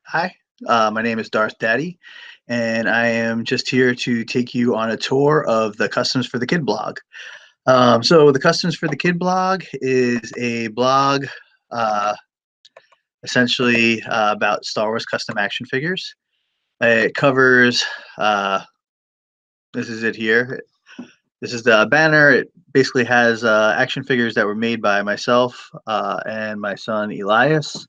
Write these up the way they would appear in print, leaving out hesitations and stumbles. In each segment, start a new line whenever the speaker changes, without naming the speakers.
Hi, my name is Darth Daddy, and I am just here to take you on a tour of the Customs for the Kid blog. So, the Customs for the Kid blog is a blog uh, essentially about Star Wars custom action figures. It covers, uh, this is it here. This is the banner. It basically has action figures that were made by myself and my son Elias.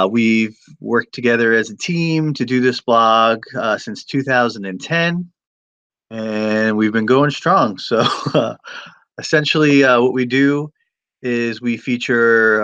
We've worked together as a team to do this blog since 2010, and we've been going strong. So, essentially, what we do is we feature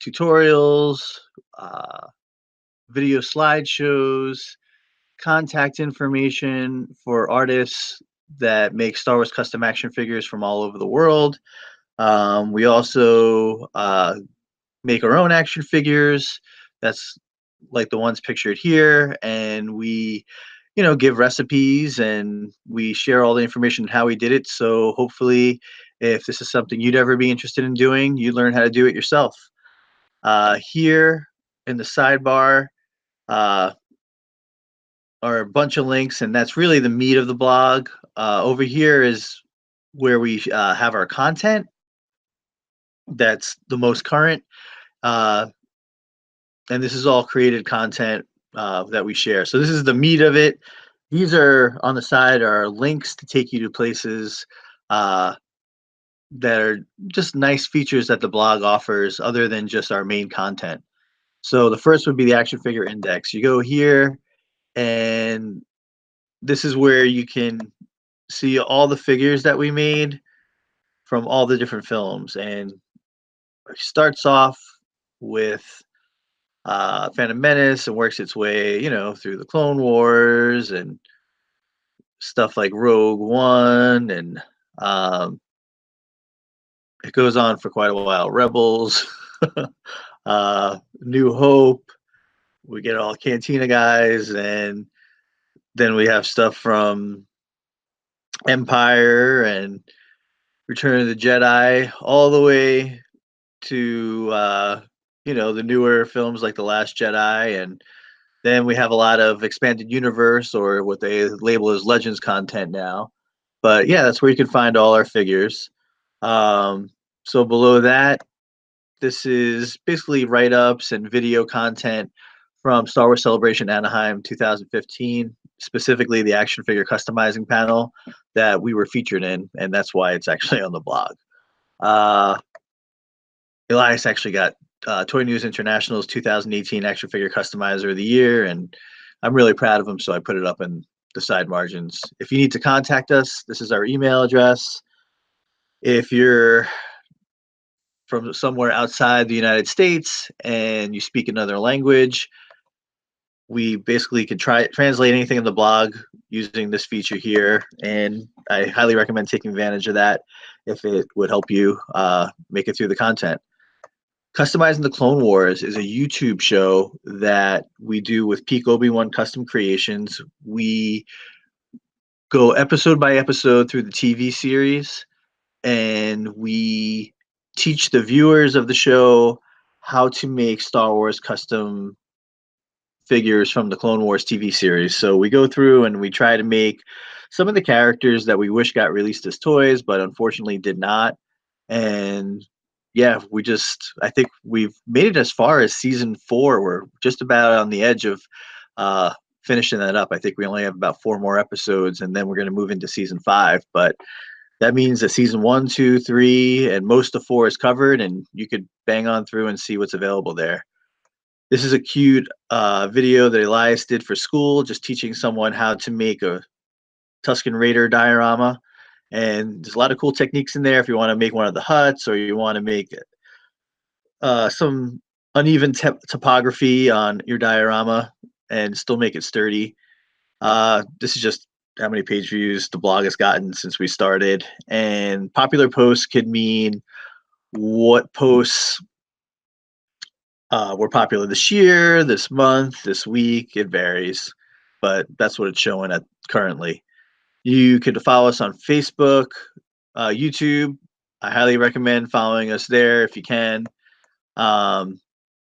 tutorials, uh, video slideshows, contact information for artists that make Star Wars custom action figures from all over the world. We also make our own action figures. That's like the ones pictured here, and we, give recipes and we share all the information how we did it. So hopefully, if this is something you'd ever be interested in doing, you learn how to do it yourself. Here in the sidebar uh, are a bunch of links, and that's really the meat of the blog. Over here is where we have our content that's the most current. Uh, and this is all created content that we share. So this is the meat of it. These are on the side are links to take you to places uh, that are just nice features that the blog offers other than just our main content. So the first would be the action figure index. You go here, and this is where you can see all the figures that we made from all the different films. And it starts off with Phantom Menace and works its way, through the Clone Wars and stuff like Rogue One, and um, it goes on for quite a while. Rebels, New Hope. We get all Cantina guys, and then we have stuff from Empire and Return of the Jedi, all the way to the newer films like The Last Jedi. And then we have a lot of expanded universe, or what they label as Legends content now. But yeah, that's where you can find all our figures. Um, so below that, this is basically write-ups and video content from Star Wars Celebration Anaheim 2015, specifically the action figure customizing panel that we were featured in, and that's why it's actually on the blog. Uh, Elias actually got Toy News International's 2018 Action Figure Customizer of the Year, and I'm really proud of him, so I put it up in the side margins. If you need to contact us, this is our email address. If you're from somewhere outside the United States and you speak another language, we basically can try translate anything in the blog using this feature here, and I highly recommend taking advantage of that if it would help you make it through the content. Customizing the Clone Wars is a YouTube show that we do with Peak Obi-Wan Custom Creations. We go episode by episode through the TV series, and we teach the viewers of the show how to make Star Wars custom figures from the Clone Wars TV series. So we go through and we try to make some of the characters that we wish got released as toys, but unfortunately did not. And yeah, I think we've made it as far as season 4. We're just about on the edge of uh, finishing that up. I think we only have about 4 more episodes, and then we're going to move into season 5. But that means that season 1, 2, 3, and most of 4 is covered, and you could bang on through and see what's available there. This is a cute video that Elias did for school, just teaching someone how to make a Tuscan Raider diorama. And there's a lot of cool techniques in there if you want to make one of the huts, or you want to make some uneven topography on your diorama and still make it sturdy. This is just how many page views the blog has gotten since we started. And popular posts could mean what posts were popular this year, this month, this week. It varies, but that's what it's showing at currently. You could follow us on Facebook, YouTube. I highly recommend following us there if you can. Um,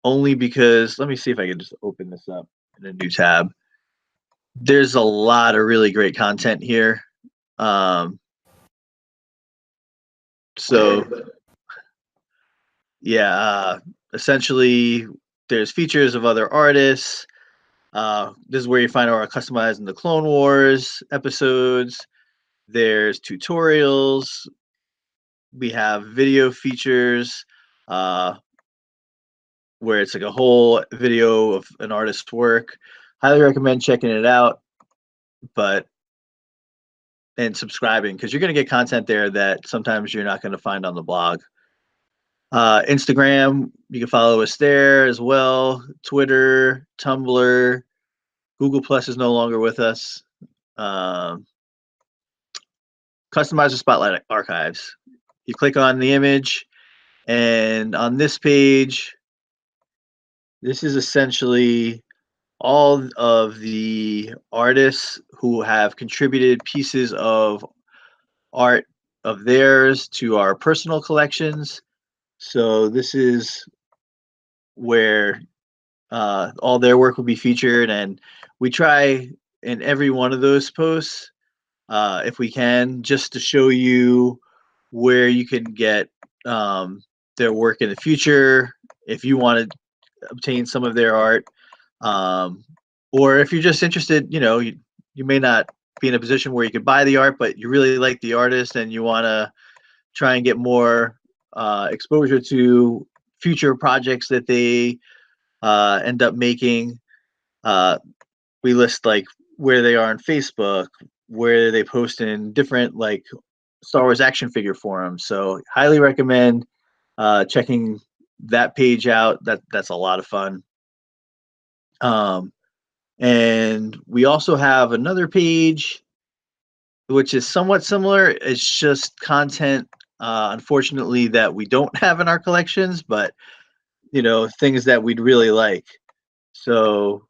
only because let me see if I can just open this up in a new tab. There's a lot of really great content here. Um, so yeah, essentially there's features of other artists. This is where you find our customizing the Clone Wars episodes. There's tutorials. We have video features uh, where it's like a whole video of an artist's work. Highly recommend checking it out, but and subscribing because you're going to get content there that sometimes you're not going to find on the blog. Instagram, you can follow us there as well. Twitter, Tumblr, Google Plus is no longer with us. Um, Customize the Spotlight archives. You click on the image, and on this page, this is essentially all of the artists who have contributed pieces of art of theirs to our personal collections. So this is where all their work will be featured, and we try in every one of those posts, if we can, just to show you where you can get their work in the future if you want to obtain some of their art, um, or if you're just interested, you may not be in a position where you could buy the art, but you really like the artist and you want to try and get more exposure to future projects that they end up making. Uh, we list like where they are on Facebook, where they post in different like Star Wars action figure forums. So highly recommend checking that page out. That's a lot of fun. Um, and we also have another page which is somewhat similar. It's just content, unfortunately, that we don't have in our collections, but things that we'd really like. So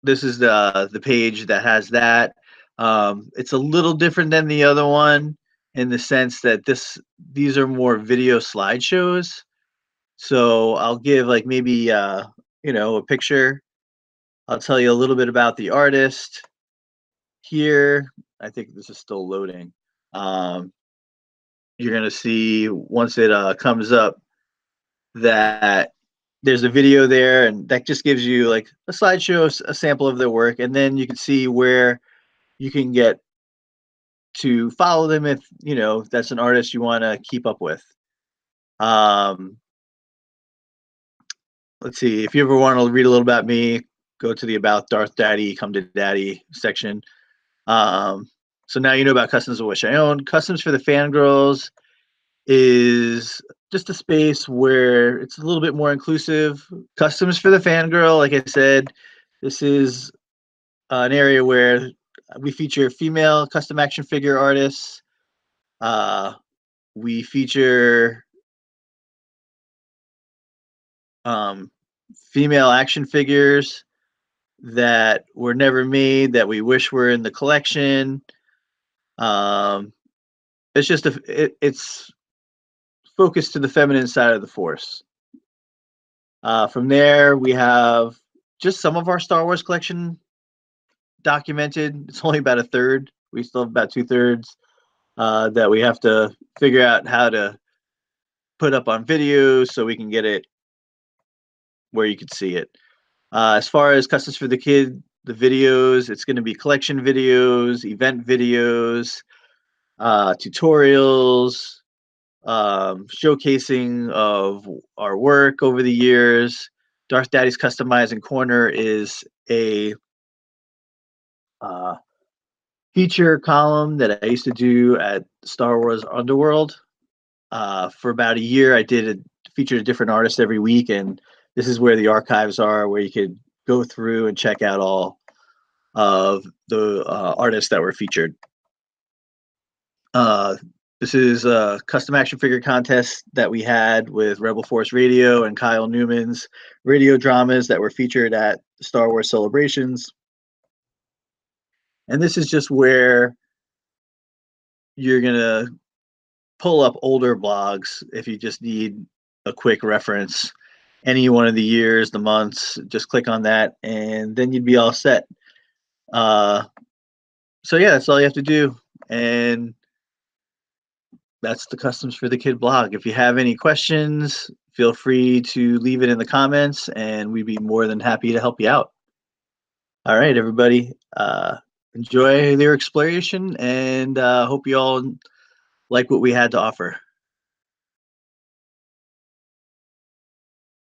this is the page that has that. It's a little different than the other one in the sense that these are more video slideshows. So I'll give like maybe a picture. I'll tell you a little bit about the artist here. I think this is still loading. Um, you're gonna see once it comes up that there's a video there, and that just gives you like a slideshow, a sample of their work, and then you can see where you can get to follow them if that's an artist you want to keep up with. Um, let's see if you ever want to read a little about me, go to the About Darth Daddy, Come to Daddy section. Um, so now you know about Customs of Wish I Own. Customs for the Fangirls is just a space where it's a little bit more inclusive. Customs for the Fangirl, like I said, this is an area where we feature female custom action figure artists. We feature um, female action figures that were never made that we wish were in the collection. Um, it's just it's focused to the feminine side of the force. From there, we have just some of our Star Wars collection documented. It's only about a third. We still have about 2/3 that we have to figure out how to put up on video so we can get it where you can see it. As far as Customs for the Kid, the videos, it's going to be collection videos, event videos, tutorials, showcasing of our work over the years. Darth Daddy's Customizing Corner is a uh, feature column that I used to do at Star Wars Underworld. For about a year, I featured a different artist every week, and this is where the archives are, where you could go through and check out all of the artists that were featured. Uh, this is a custom action figure contest that we had with Rebel Force Radio and Kyle Newman's radio dramas that were featured at Star Wars Celebrations. And this is just where you're going to pull up older blogs if you just need a quick reference. any one of the years, the months. Just click on that, and then you'd be all set. Uh, so yeah, that's all you have to do, and that's the Customs for the Kid blog. If you have any questions, feel free to leave it in the comments, and we'd be more than happy to help you out. All right, everybody. Enjoy your exploration, and hope you all like what we had to offer.